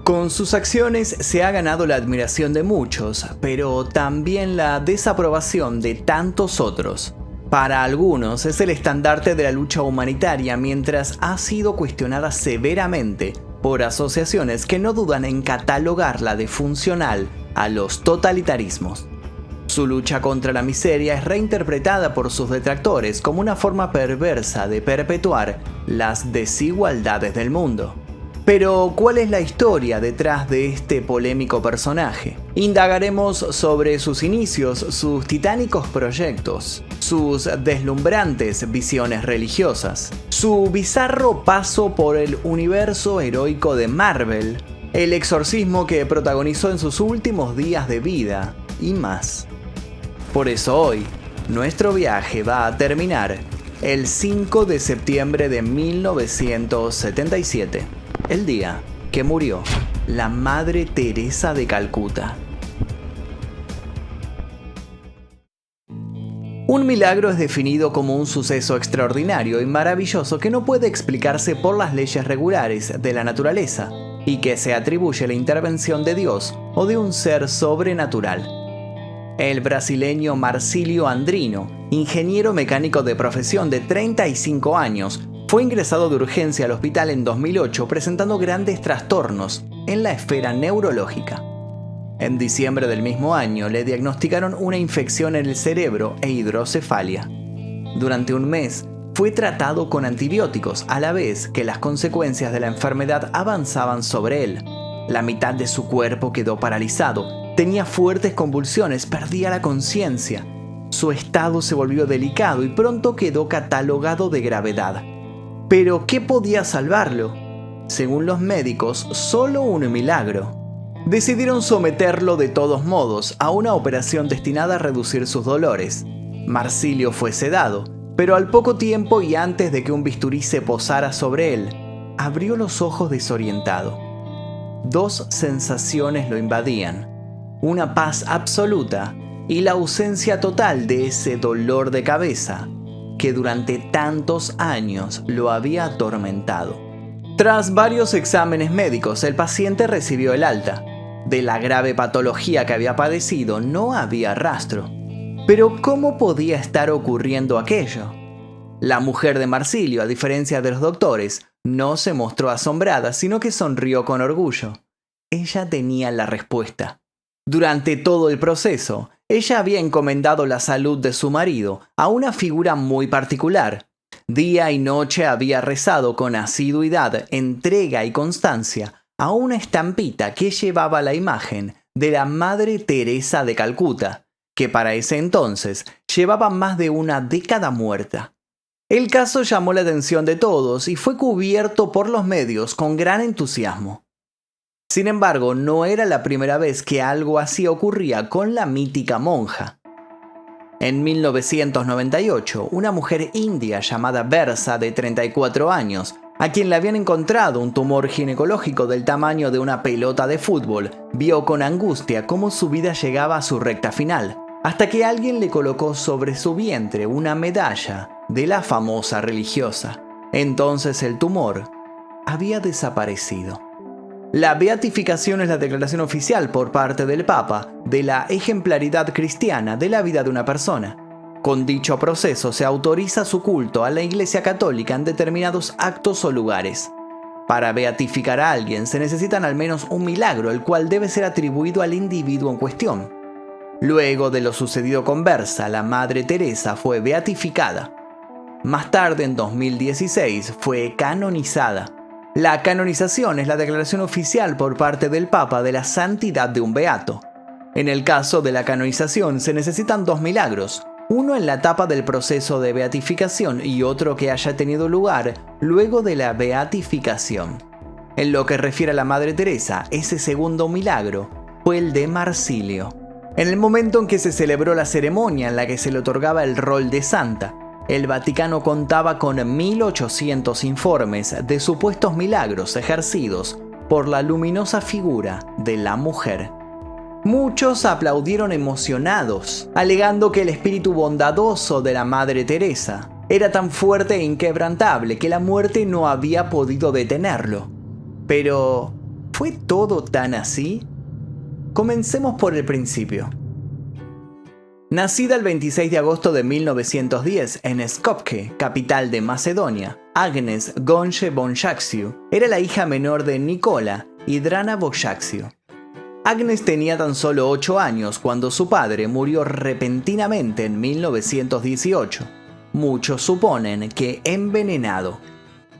Con sus acciones se ha ganado la admiración de muchos, pero también la desaprobación de tantos otros. Para algunos es el estandarte de la lucha humanitaria, mientras ha sido cuestionada severamente por asociaciones que no dudan en catalogarla de funcional a los totalitarismos. Su lucha contra la miseria es reinterpretada por sus detractores como una forma perversa de perpetuar las desigualdades del mundo. Pero, ¿cuál es la historia detrás de este polémico personaje? Indagaremos sobre sus inicios, sus titánicos proyectos, sus deslumbrantes visiones religiosas, su bizarro paso por el universo heroico de Marvel, el exorcismo que protagonizó en sus últimos días de vida y más. Por eso hoy, nuestro viaje va a terminar el 5 de septiembre de 1977. El día que murió la Madre Teresa de Calcuta. Un milagro es definido como un suceso extraordinario y maravilloso que no puede explicarse por las leyes regulares de la naturaleza y que se atribuye a la intervención de Dios o de un ser sobrenatural. El brasileño Marcílio Andrino, ingeniero mecánico de profesión de 35 años, fue ingresado de urgencia al hospital en 2008 presentando grandes trastornos en la esfera neurológica. En diciembre del mismo año le diagnosticaron una infección en el cerebro e hidrocefalia. Durante un mes fue tratado con antibióticos a la vez que las consecuencias de la enfermedad avanzaban sobre él. La mitad de su cuerpo quedó paralizado, tenía fuertes convulsiones, perdía la conciencia. Su estado se volvió delicado y pronto quedó catalogado de gravedad. Pero, ¿qué podía salvarlo? Según los médicos, solo un milagro. Decidieron someterlo de todos modos a una operación destinada a reducir sus dolores. Marcílio fue sedado, pero al poco tiempo y antes de que un bisturí se posara sobre él, abrió los ojos desorientado. Dos sensaciones lo invadían: una paz absoluta y la ausencia total de ese dolor de cabeza que durante tantos años lo había atormentado. Tras varios exámenes médicos, el paciente recibió el alta. De la grave patología que había padecido no había rastro. Pero ¿cómo podía estar ocurriendo aquello? La mujer de Marcílio, a diferencia de los doctores, no se mostró asombrada, sino que sonrió con orgullo. Ella tenía la respuesta. Durante todo el proceso, ella había encomendado la salud de su marido a una figura muy particular. Día y noche había rezado con asiduidad, entrega y constancia a una estampita que llevaba la imagen de la Madre Teresa de Calcuta, que para ese entonces llevaba más de una década muerta. El caso llamó la atención de todos y fue cubierto por los medios con gran entusiasmo. Sin embargo, no era la primera vez que algo así ocurría con la mítica monja. En 1998, una mujer india llamada Versa, de 34 años, a quien le habían encontrado un tumor ginecológico del tamaño de una pelota de fútbol, vio con angustia cómo su vida llegaba a su recta final, hasta que alguien le colocó sobre su vientre una medalla de la famosa religiosa. Entonces el tumor había desaparecido. La beatificación es la declaración oficial por parte del Papa de la ejemplaridad cristiana de la vida de una persona. Con dicho proceso se autoriza su culto a la Iglesia Católica en determinados actos o lugares. Para beatificar a alguien se necesitan al menos un milagro, el cual debe ser atribuido al individuo en cuestión. Luego de lo sucedido con Versa, la Madre Teresa fue beatificada. Más tarde, en 2016, fue canonizada. La canonización es la declaración oficial por parte del Papa de la santidad de un beato. En el caso de la canonización se necesitan dos milagros, uno en la etapa del proceso de beatificación y otro que haya tenido lugar luego de la beatificación. En lo que refiere a la Madre Teresa, ese segundo milagro fue el de Marcílio. En el momento en que se celebró la ceremonia en la que se le otorgaba el rol de santa, el Vaticano contaba con 1.800 informes de supuestos milagros ejercidos por la luminosa figura de la mujer. Muchos aplaudieron emocionados, alegando que el espíritu bondadoso de la Madre Teresa era tan fuerte e inquebrantable que la muerte no había podido detenerlo. Pero, ¿Fue todo tan así? Comencemos por el principio. Nacida el 26 de agosto de 1910 en Skopje, capital de Macedonia, Agnes Gonche-Bonjaxiu era la hija menor de Nikola y Drana Bonjaxiu. Agnes tenía tan solo 8 años cuando su padre murió repentinamente en 1918. Muchos suponen que envenenado.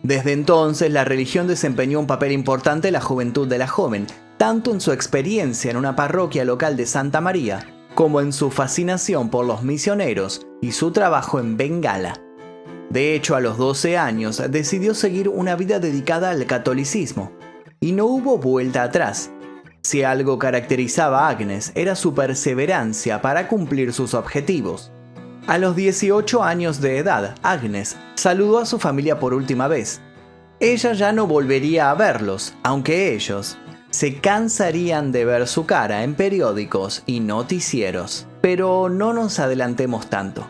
Desde entonces, la religión desempeñó un papel importante en la juventud de la joven, tanto en su experiencia en una parroquia local de Santa María, como en su fascinación por los misioneros y su trabajo en Bengala. De hecho, a los 12 años decidió seguir una vida dedicada al catolicismo, y no hubo vuelta atrás. Si algo caracterizaba a Agnes era su perseverancia para cumplir sus objetivos. A los 18 años de edad, Agnes saludó a su familia por última vez. Ella ya no volvería a verlos, aunque ellos se cansarían de ver su cara en periódicos y noticieros. Pero no nos adelantemos tanto.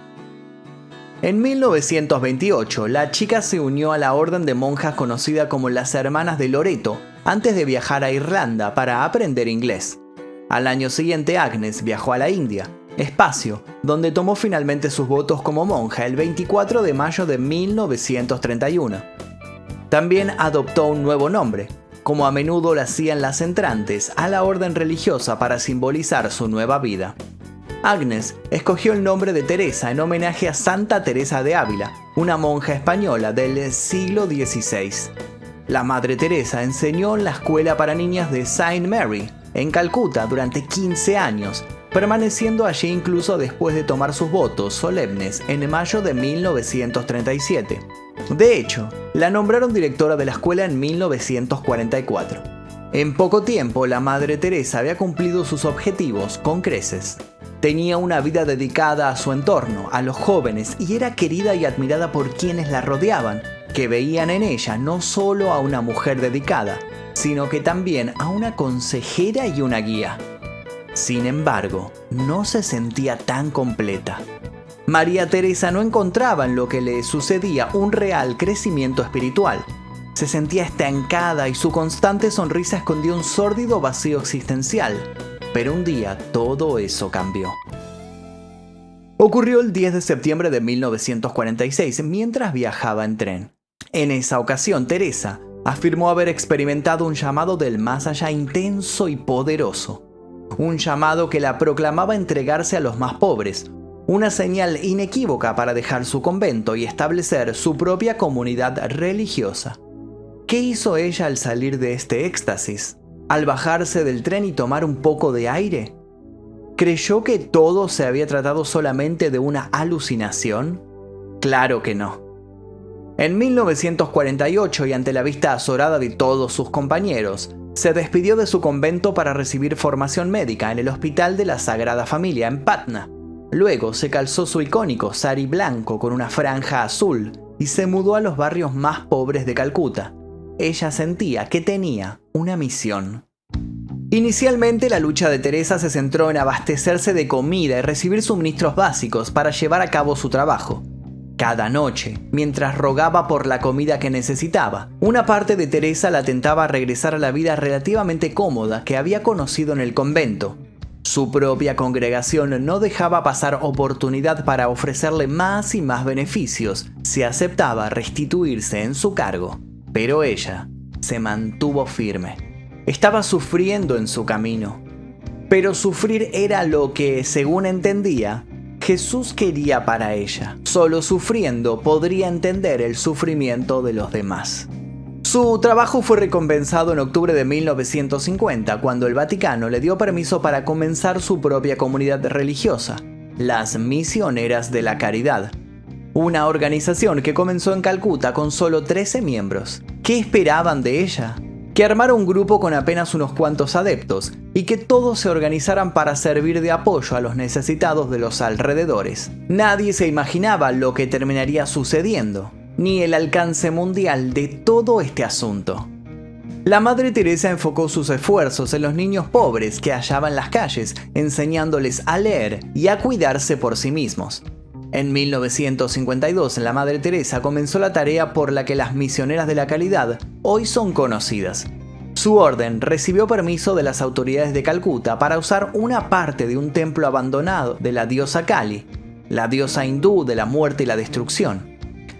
En 1928, la chica se unió a la orden de monjas conocida como las Hermanas de Loreto antes de viajar a Irlanda para aprender inglés. Al año siguiente, Agnes viajó a la India, espacio donde tomó finalmente sus votos como monja el 24 de mayo de 1931. También adoptó un nuevo nombre, como a menudo lo hacían las entrantes a la orden religiosa para simbolizar su nueva vida. Agnes escogió el nombre de Teresa en homenaje a Santa Teresa de Ávila, una monja española del siglo XVI. La Madre Teresa enseñó en la escuela para niñas de Saint Mary, en Calcuta, durante 15 años, permaneciendo allí incluso después de tomar sus votos solemnes en mayo de 1937. De hecho, la nombraron directora de la escuela en 1944. En poco tiempo, la Madre Teresa había cumplido sus objetivos con creces. Tenía una vida dedicada a su entorno, a los jóvenes, y era querida y admirada por quienes la rodeaban, que veían en ella no solo a una mujer dedicada, sino que también a una consejera y una guía. Sin embargo, no se sentía tan completa. María Teresa no encontraba en lo que le sucedía un real crecimiento espiritual. Se sentía estancada y su constante sonrisa escondía un sórdido vacío existencial. Pero un día todo eso cambió. Ocurrió el 10 de septiembre de 1946 mientras viajaba en tren. En esa ocasión, Teresa afirmó haber experimentado un llamado del más allá intenso y poderoso. Un llamado que la proclamaba entregarse a los más pobres, una señal inequívoca para dejar su convento y establecer su propia comunidad religiosa. ¿Qué hizo ella al salir de este éxtasis? ¿Al bajarse del tren y tomar un poco de aire? ¿Creyó que todo se había tratado solamente de una alucinación? Claro que no. En 1948, y ante la vista azorada de todos sus compañeros, se despidió de su convento para recibir formación médica en el Hospital de la Sagrada Familia en Patna. Luego se calzó su icónico sari blanco con una franja azul y se mudó a los barrios más pobres de Calcuta. Ella sentía que tenía una misión. Inicialmente, la lucha de Teresa se centró en abastecerse de comida y recibir suministros básicos para llevar a cabo su trabajo. Cada noche, mientras rogaba por la comida que necesitaba, una parte de Teresa la tentaba a regresar a la vida relativamente cómoda que había conocido en el convento. Su propia congregación no dejaba pasar oportunidad para ofrecerle más y más beneficios si aceptaba restituirse en su cargo. Pero ella se mantuvo firme. Estaba sufriendo en su camino. Pero sufrir era lo que, según entendía, Jesús quería para ella. Solo sufriendo podría entender el sufrimiento de los demás. Su trabajo fue recompensado en octubre de 1950, cuando el Vaticano le dio permiso para comenzar su propia comunidad religiosa, las Misioneras de la Caridad. Una organización que comenzó en Calcuta con solo 13 miembros. ¿Qué esperaban de ella? Que armara un grupo con apenas unos cuantos adeptos y que todos se organizaran para servir de apoyo a los necesitados de los alrededores. Nadie se imaginaba lo que terminaría sucediendo, ni el alcance mundial de todo este asunto. La Madre Teresa enfocó sus esfuerzos en los niños pobres que hallaba en las calles, enseñándoles a leer y a cuidarse por sí mismos. En 1952, la Madre Teresa comenzó la tarea por la que las Misioneras de la Caridad hoy son conocidas. Su orden recibió permiso de las autoridades de Calcuta para usar una parte de un templo abandonado de la diosa Kali, la diosa hindú de la muerte y la destrucción.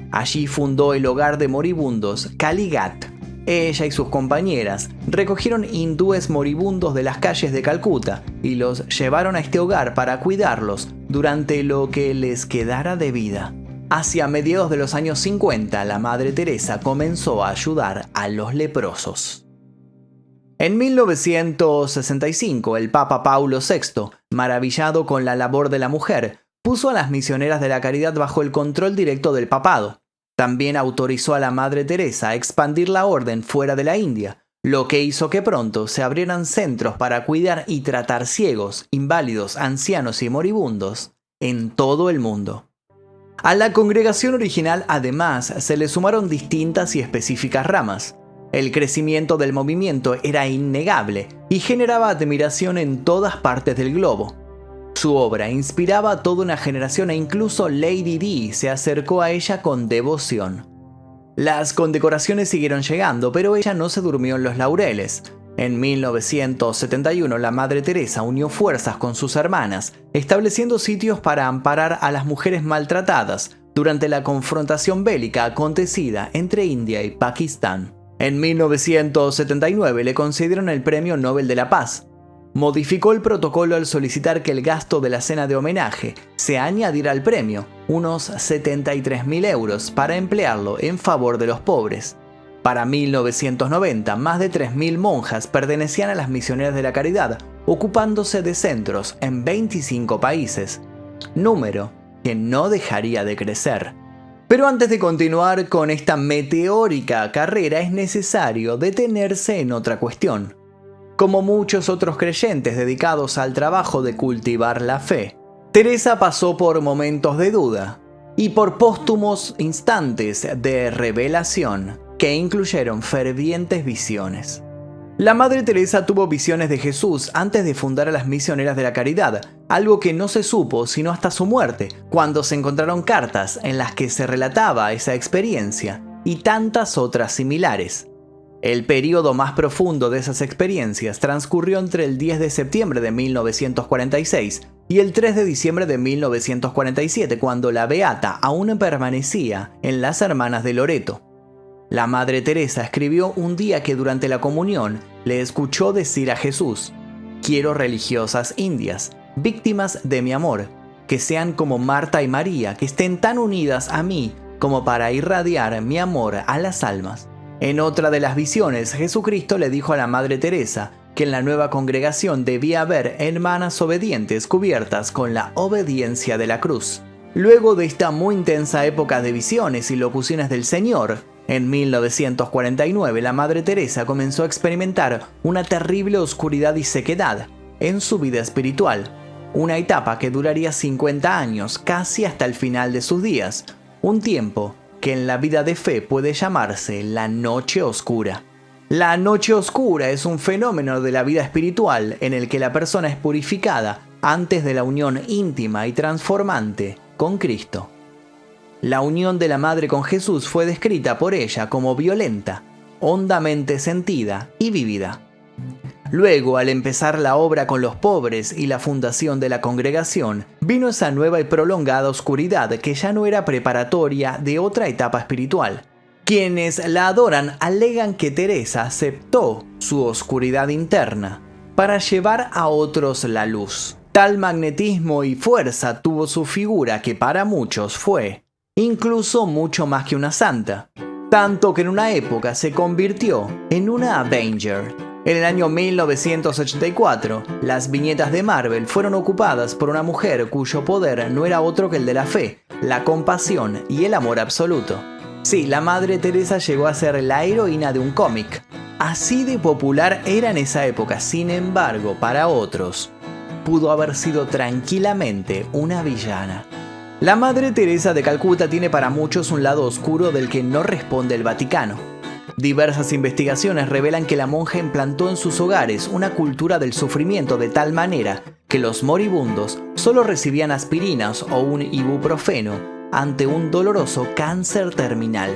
Allí fundó el hogar de moribundos Kaligat. Ella y sus compañeras recogieron hindúes moribundos de las calles de Calcuta y los llevaron a este hogar para cuidarlos durante lo que les quedara de vida. Hacia mediados de los años 50, la Madre Teresa comenzó a ayudar a los leprosos. En 1965, el Papa Paulo VI, maravillado con la labor de la mujer, puso a las misioneras de la caridad bajo el control directo del papado. También autorizó a la Madre Teresa a expandir la orden fuera de la India, lo que hizo que pronto se abrieran centros para cuidar y tratar ciegos, inválidos, ancianos y moribundos en todo el mundo. A la congregación original, además, se le sumaron distintas y específicas ramas. El crecimiento del movimiento era innegable y generaba admiración en todas partes del globo. Su obra inspiraba a toda una generación e incluso Lady Di se acercó a ella con devoción. Las condecoraciones siguieron llegando, pero ella no se durmió en los laureles. En 1971, la Madre Teresa unió fuerzas con sus hermanas, estableciendo sitios para amparar a las mujeres maltratadas durante la confrontación bélica acontecida entre India y Pakistán. En 1979 le concedieron el Premio Nobel de la Paz. Modificó el protocolo al solicitar que el gasto de la cena de homenaje se añadiera al premio, unos 73.000 euros, para emplearlo en favor de los pobres. Para 1990, más de 3.000 monjas pertenecían a las misioneras de la caridad, ocupándose de centros en 25 países, número que no dejaría de crecer. Pero antes de continuar con esta meteórica carrera es necesario detenerse en otra cuestión. Como muchos otros creyentes dedicados al trabajo de cultivar la fe, Teresa pasó por momentos de duda y por póstumos instantes de revelación que incluyeron fervientes visiones. La Madre Teresa tuvo visiones de Jesús antes de fundar a las Misioneras de la Caridad, algo que no se supo sino hasta su muerte, cuando se encontraron cartas en las que se relataba esa experiencia y tantas otras similares. El periodo más profundo de esas experiencias transcurrió entre el 10 de septiembre de 1946 y el 3 de diciembre de 1947, cuando la Beata aún permanecía en las Hermanas de Loreto. La Madre Teresa escribió un día que durante la comunión le escuchó decir a Jesús: «Quiero religiosas indias, víctimas de mi amor, que sean como Marta y María, que estén tan unidas a mí como para irradiar mi amor a las almas». En otra de las visiones, Jesucristo le dijo a la Madre Teresa que en la nueva congregación debía haber hermanas obedientes cubiertas con la obediencia de la cruz. Luego de esta muy intensa época de visiones y locuciones del Señor, en 1949 la Madre Teresa comenzó a experimentar una terrible oscuridad y sequedad en su vida espiritual, una etapa que duraría 50 años, casi hasta el final de sus días, un tiempo que en la vida de fe puede llamarse la noche oscura. La noche oscura es un fenómeno de la vida espiritual en el que la persona es purificada antes de la unión íntima y transformante con Cristo. La unión de la Madre con Jesús fue descrita por ella como violenta, hondamente sentida y vívida. Luego, al empezar la obra con los pobres y la fundación de la congregación, vino esa nueva y prolongada oscuridad que ya no era preparatoria de otra etapa espiritual. Quienes la adoran alegan que Teresa aceptó su oscuridad interna para llevar a otros la luz. Tal magnetismo y fuerza tuvo su figura que para muchos fue incluso mucho más que una santa, tanto que en una época se convirtió en una Avenger. En el año 1984, las viñetas de Marvel fueron ocupadas por una mujer cuyo poder no era otro que el de la fe, la compasión y el amor absoluto. Sí, la Madre Teresa llegó a ser la heroína de un cómic. Así de popular era en esa época. Sin embargo, para otros, pudo haber sido tranquilamente una villana. La Madre Teresa de Calcuta tiene para muchos un lado oscuro del que no responde el Vaticano. Diversas investigaciones revelan que la monja implantó en sus hogares una cultura del sufrimiento de tal manera que los moribundos solo recibían aspirinas o un ibuprofeno ante un doloroso cáncer terminal.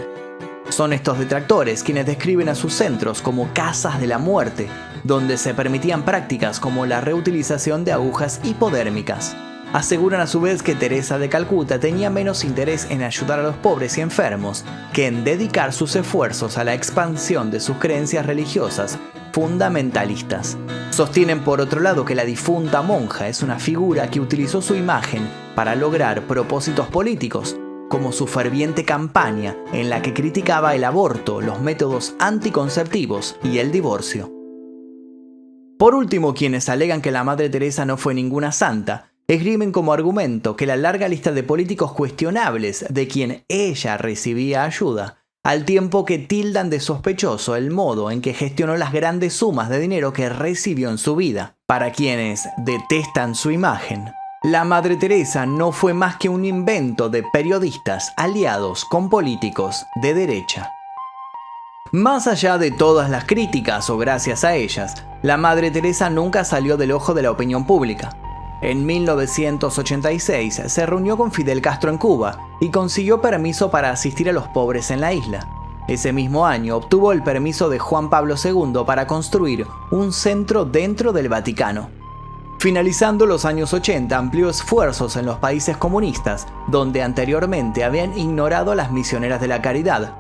Son estos detractores quienes describen a sus centros como casas de la muerte, donde se permitían prácticas como la reutilización de agujas hipodérmicas. Aseguran a su vez que Teresa de Calcuta tenía menos interés en ayudar a los pobres y enfermos que en dedicar sus esfuerzos a la expansión de sus creencias religiosas fundamentalistas. Sostienen por otro lado que la difunta monja es una figura que utilizó su imagen para lograr propósitos políticos, como su ferviente campaña en la que criticaba el aborto, los métodos anticonceptivos y el divorcio. Por último, quienes alegan que la Madre Teresa no fue ninguna santa, esgrimen como argumento que la larga lista de políticos cuestionables de quien ella recibía ayuda, al tiempo que tildan de sospechoso el modo en que gestionó las grandes sumas de dinero que recibió en su vida. Para quienes detestan su imagen, la Madre Teresa no fue más que un invento de periodistas aliados con políticos de derecha. Más allá de todas las críticas o gracias a ellas, la Madre Teresa nunca salió del ojo de la opinión pública. En 1986 se reunió con Fidel Castro en Cuba y consiguió permiso para asistir a los pobres en la isla. Ese mismo año obtuvo el permiso de Juan Pablo II para construir un centro dentro del Vaticano. Finalizando los años 80, amplió esfuerzos en los países comunistas, donde anteriormente habían ignorado las misioneras de la caridad.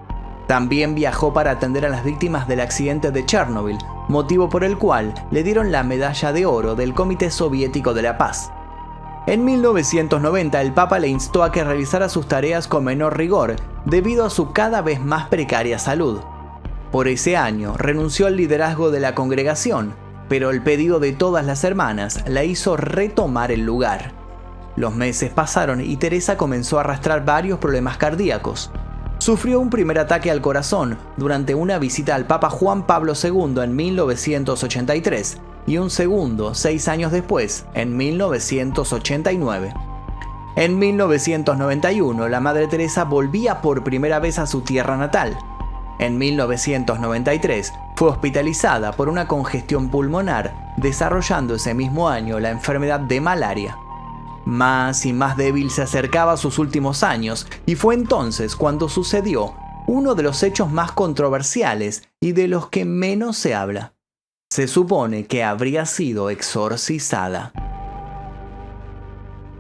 También viajó para atender a las víctimas del accidente de Chernobyl, motivo por el cual le dieron la medalla de oro del Comité Soviético de la Paz. En 1990 el Papa le instó a que realizara sus tareas con menor rigor debido a su cada vez más precaria salud. Por ese año renunció al liderazgo de la congregación, pero el pedido de todas las hermanas la hizo retomar el lugar. Los meses pasaron y Teresa comenzó a arrastrar varios problemas cardíacos. Sufrió un primer ataque al corazón durante una visita al Papa Juan Pablo II en 1983 y un segundo 6 años después, en 1989. En 1991, la Madre Teresa volvía por primera vez a su tierra natal. En 1993, fue hospitalizada por una congestión pulmonar, desarrollando ese mismo año la enfermedad de malaria. Más y más débil se acercaba a sus últimos años y fue entonces cuando sucedió uno de los hechos más controversiales y de los que menos se habla. Se supone que habría sido exorcizada.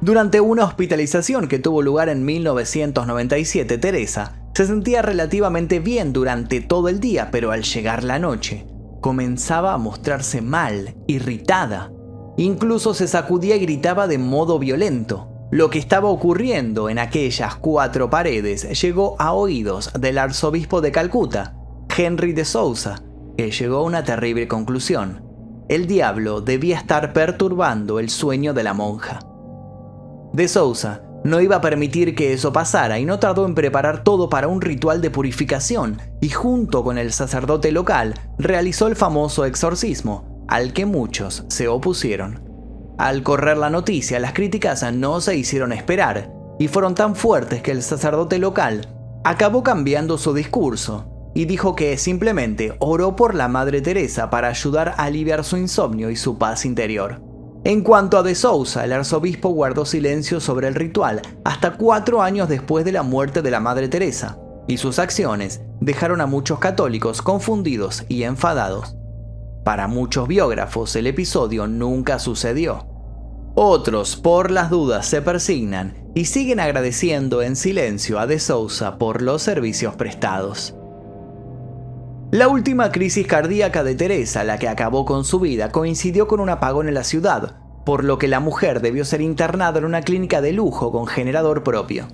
Durante una hospitalización que tuvo lugar en 1997, Teresa se sentía relativamente bien durante todo el día, pero al llegar la noche, comenzaba a mostrarse mal, irritada. Incluso se sacudía y gritaba de modo violento. Lo que estaba ocurriendo en aquellas 4 paredes llegó a oídos del arzobispo de Calcuta, Henry de Sousa, que llegó a una terrible conclusión. El diablo debía estar perturbando el sueño de la monja. De Sousa no iba a permitir que eso pasara y no tardó en preparar todo para un ritual de purificación y junto con el sacerdote local realizó el famoso exorcismo, al que muchos se opusieron. Al correr la noticia, las críticas no se hicieron esperar y fueron tan fuertes que el sacerdote local acabó cambiando su discurso y dijo que simplemente oró por la Madre Teresa para ayudar a aliviar su insomnio y su paz interior. En cuanto a de Sousa, el arzobispo guardó silencio sobre el ritual hasta 4 años después de la muerte de la Madre Teresa, y sus acciones dejaron a muchos católicos confundidos y enfadados. Para muchos biógrafos, el episodio nunca sucedió. Otros, por las dudas, se persignan y siguen agradeciendo en silencio a de Sousa por los servicios prestados. La última crisis cardíaca de Teresa, la que acabó con su vida, coincidió con un apagón en la ciudad, por lo que la mujer debió ser internada en una clínica de lujo con generador propio.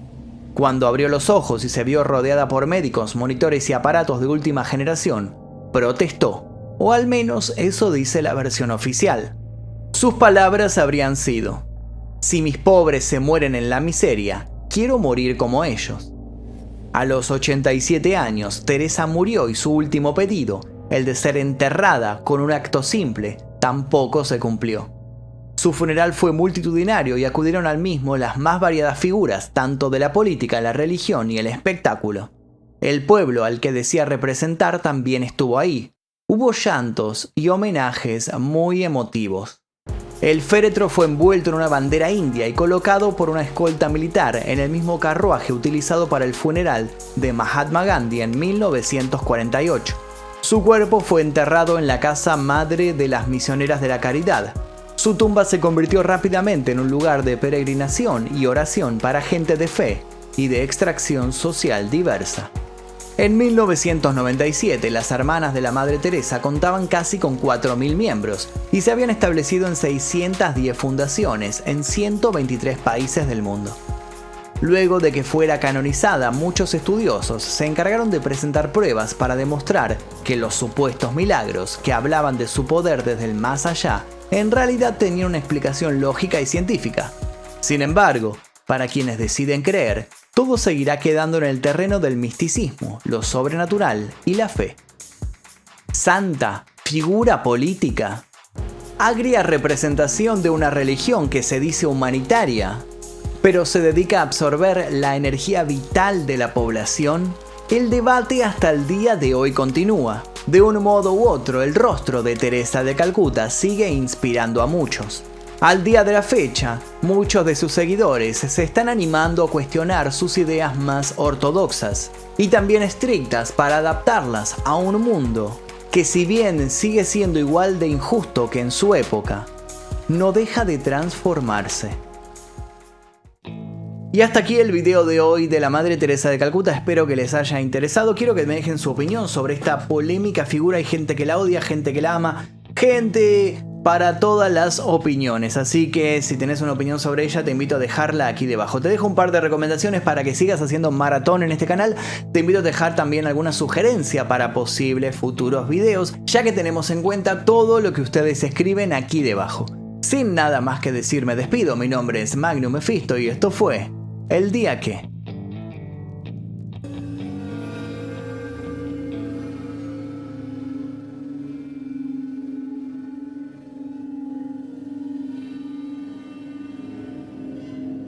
Cuando abrió los ojos y se vio rodeada por médicos, monitores y aparatos de última generación, protestó. O al menos eso dice la versión oficial. Sus palabras habrían sido: si mis pobres se mueren en la miseria, quiero morir como ellos. A los 87 años, Teresa murió y su último pedido, el de ser enterrada con un acto simple, tampoco se cumplió. Su funeral fue multitudinario y acudieron al mismo las más variadas figuras, tanto de la política, la religión y el espectáculo. El pueblo al que decía representar también estuvo ahí. Hubo llantos y homenajes muy emotivos. El féretro fue envuelto en una bandera india y colocado por una escolta militar en el mismo carruaje utilizado para el funeral de Mahatma Gandhi en 1948. Su cuerpo fue enterrado en la casa madre de las misioneras de la caridad. Su tumba se convirtió rápidamente en un lugar de peregrinación y oración para gente de fe y de extracción social diversa. En 1997, las hermanas de la Madre Teresa contaban casi con 4.000 miembros y se habían establecido en 610 fundaciones en 123 países del mundo. Luego de que fuera canonizada, muchos estudiosos se encargaron de presentar pruebas para demostrar que los supuestos milagros que hablaban de su poder desde el más allá en realidad tenían una explicación lógica y científica. Sin embargo, para quienes deciden creer, todo seguirá quedando en el terreno del misticismo, lo sobrenatural y la fe. Santa, figura política. Agria representación de una religión que se dice humanitaria, pero se dedica a absorber la energía vital de la población. El debate hasta el día de hoy continúa. De un modo u otro, el rostro de Teresa de Calcuta sigue inspirando a muchos. Al día de la fecha, muchos de sus seguidores se están animando a cuestionar sus ideas más ortodoxas y también estrictas para adaptarlas a un mundo que, si bien sigue siendo igual de injusto que en su época, no deja de transformarse. Y hasta aquí el video de hoy de la Madre Teresa de Calcuta, espero que les haya interesado. Quiero que me dejen su opinión sobre esta polémica figura. Hay gente que la odia, gente que la ama, gente para todas las opiniones, así que si tenés una opinión sobre ella te invito a dejarla aquí debajo. Te dejo un par de recomendaciones para que sigas haciendo maratón en este canal. Te invito a dejar también alguna sugerencia para posibles futuros videos, ya que tenemos en cuenta todo lo que ustedes escriben aquí debajo. Sin nada más que decir, me despido. Mi nombre es Magnum Mephisto y esto fue El Día Que.